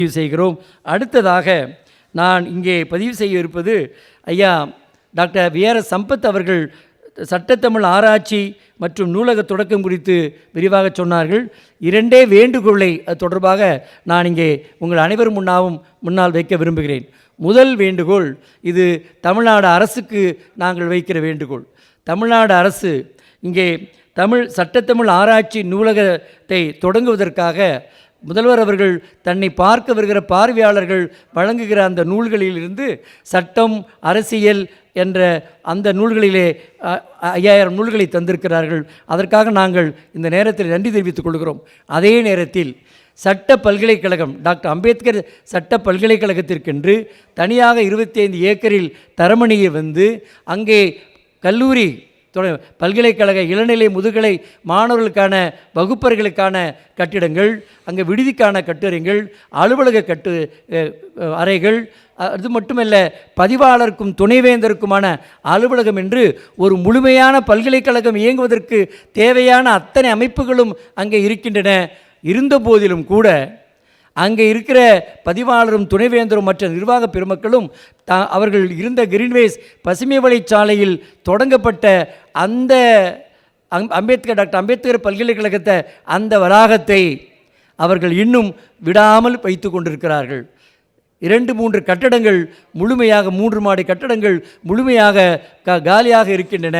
பதிவு செய்கிறோம். அடுத்ததாக நான் இங்கே பதிவு செய்ய இருப்பது ஐயா டாக்டர் வி.ஆர்.எஸ். சம்பத் அவர்கள் சட்டத்தமிழ் ஆராய்ச்சி மற்றும் நூலக தொடக்கம் குறித்து விரிவாக சொன்னார்கள். இரண்டே வேண்டுகோளை அது தொடர்பாக நான் இங்கே உங்கள் அனைவரும் முன்னால் வைக்க விரும்புகிறேன். முதல் வேண்டுகோள், இது தமிழ்நாடு அரசுக்கு நாங்கள் வைக்கிற வேண்டுகோள். தமிழ்நாடு அரசு இங்கே சட்டத்தமிழ் ஆராய்ச்சி நூலகத்தை தொடங்குவதற்காக முதல்வர் அவர்கள் தன்னை பார்க்க வருகிற பார்வையாளர்கள் வழங்குகிற அந்த நூல்களிலிருந்து சட்டம், அரசியல் என்ற அந்த நூல்களிலே 5000 நூல்களை தந்திருக்கிறார்கள். அதற்காக நாங்கள் இந்த நேரத்தில் நன்றி தெரிவித்துக் கொள்கிறோம். அதே நேரத்தில் சட்ட பல்கலைக்கழகம், டாக்டர் அம்பேத்கர் சட்ட பல்கலைக்கழகத்திற்கென்று தனியாக 25 ஏக்கரில் தரமணியை வந்து அங்கே கல்லூரி, பல்கலைக்கழக இளநிலை, முதுகலை மாணவர்களுக்கான வகுப்பறைகளுக்கான கட்டிடங்கள், அங்கே விடுதிக்கான கட்டிடங்கள், அலுவலக அறைகள், அது மட்டுமல்ல பதிவாளருக்கும் துணைவேந்தருக்குமான அலுவலகம் என்று ஒரு முழுமையான பல்கலைக்கழகம் இயங்குவதற்கு தேவையான அத்தனை அமைப்புகளும் அங்கே இருக்கின்றன. இருந்த போதிலும் கூட அங்கே இருக்கிற பதிவாளரும் துணைவேந்தரும் மற்ற நிர்வாக பெருமக்களும் அவர்கள் இருந்த கிரீன்வேஸ் பசுமை வழிச்சாலையில் தொடங்கப்பட்ட அந்த டாக்டர் அம்பேத்கர் பல்கலைக்கழகத்தை அந்த வளாகத்தை அவர்கள் இன்னும் விடாமல் வைத்து கொண்டிருக்கிறார்கள். 2-3 கட்டடங்கள் முழுமையாக, 3 மாடி கட்டடங்கள் முழுமையாக காலியாக இருக்கின்றன.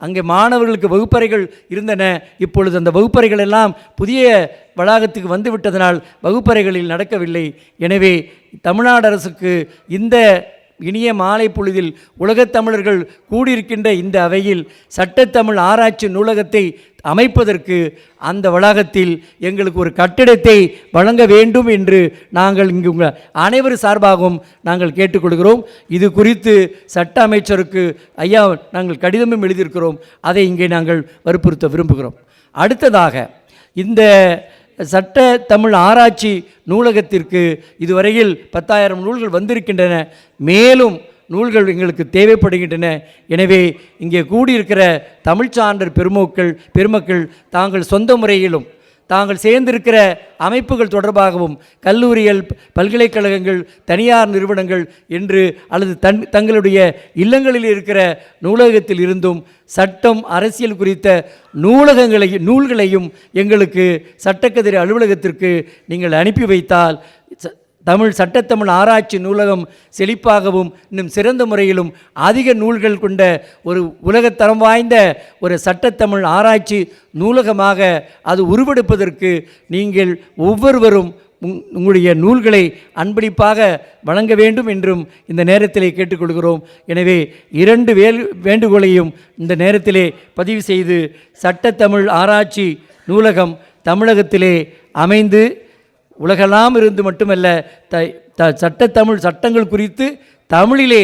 அங்கே மாணவர்களுக்கு வகுப்பறைகள் இருந்தன. இப்பொழுது அந்த வகுப்பறைகள் எல்லாம் புதிய வளாகத்துக்கு வந்துவிட்டதனால் வகுப்பறைகளில் நடக்கவில்லை. எனவே தமிழ்நாடு அரசுக்கு இந்த இனிய மாலை பொழுதில் உலகத் தமிழர்கள் கூடியிருக்கின்ற இந்த அவையில் சட்டத்தமிழ் ஆராய்ச்சி நூலகத்தை அமைப்பதற்கு அந்த வளாகத்தில் எங்களுக்கு ஒரு கட்டிடத்தை வழங்க வேண்டும் என்று நாங்கள் இங்கு உங்கள் அனைவர் சார்பாகவும் நாங்கள் கேட்டுக்கொள்கிறோம். இது குறித்து சட்ட அமைச்சருக்கு ஐயா நாங்கள் கடிதமும் எழுதியிருக்கிறோம். அதை இங்கே நாங்கள் வற்புறுத்த விரும்புகிறோம். அடுத்ததாக இந்த சட்ட தமிழ் ஆராய்ச்சி நூலகத்திற்கு இதுவரையில் 10,000 நூல்கள் வந்திருக்கின்றன. மேலும் நூல்கள் எங்களுக்கு தேவைப்படுகின்றன. எனவே இங்கே கூடியிருக்கிற தமிழ் சான்றர் பெருமக்கள் தாங்கள் சொந்த முறையிலும் தாங்கள் சேர்ந்திருக்கிற அமைப்புகள் தொடர்பாகவும் கல்லூரிகள், பல்கலைக்கழகங்கள், தனியார் நிறுவனங்கள் என்று அல்லது தங்களுடைய இல்லங்களில் இருக்கிற நூலகத்தில் இருந்தும் சட்டம், அரசியல் குறித்த நூல்களையும் எங்களுக்கு சட்டக்கதிர் அலுவலகத்திற்கு நீங்கள் அனுப்பி வைத்தால் சட்டத்தமிழ் ஆராய்ச்சி நூலகம் செழிப்பாகவும் இன்னும் சிறந்த முறையிலும் அதிக நூல்கள் கொண்ட ஒரு உலகத்தரம் வாய்ந்த ஒரு சட்டத்தமிழ் ஆராய்ச்சி நூலகமாக அது உருவெடுப்பதற்கு நீங்கள் ஒவ்வொருவரும் உங்களுடைய நூல்களை அன்பளிப்பாக வழங்க வேண்டும் என்றும் இந்த நேரத்திலே கேட்டுக்கொள்கிறோம். எனவே 2 வேண்டுகோளையும் இந்த நேரத்திலே பதிவு செய்து சட்டத்தமிழ் ஆராய்ச்சி நூலகம் தமிழகத்திலே அமைந்து உலகெல்லாம் இருந்து மட்டுமல்ல சட்டங்கள் குறித்து தமிழிலே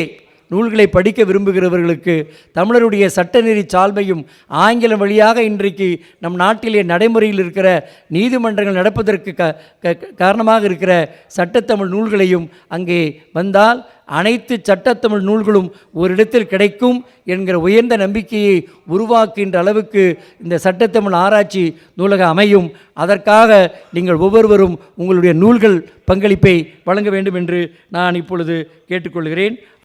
நூல்களை படிக்க விரும்புகிறவர்களுக்கு தமிழருடைய சட்டநெறி சால்வையும் ஆங்கிலம் வழியாக இன்றைக்கு நம் நாட்டிலே நடைமுறையில் இருக்கிற நீதிமன்றங்கள் நடப்பதற்கு காரணமாக இருக்கிற சட்டத்தமிழ் நூல்களையும் அங்கே வந்தால் அனைத்து சட்டத்தமிழ் நூல்களும் ஒரு இடத்தில் கிடைக்கும் என்கிற உயர்ந்த நம்பிக்கையை உருவாக்குகின்ற அளவுக்கு இந்த சட்டத்தமிழ் ஆராய்ச்சி நூலகம் அமையும். அதற்காக நீங்கள் ஒவ்வொருவரும் உங்களுடைய நூல்கள் பங்களிப்பை வழங்க வேண்டும் என்று நான் இப்பொழுது கேட்டுக்கொள்கிறேன்.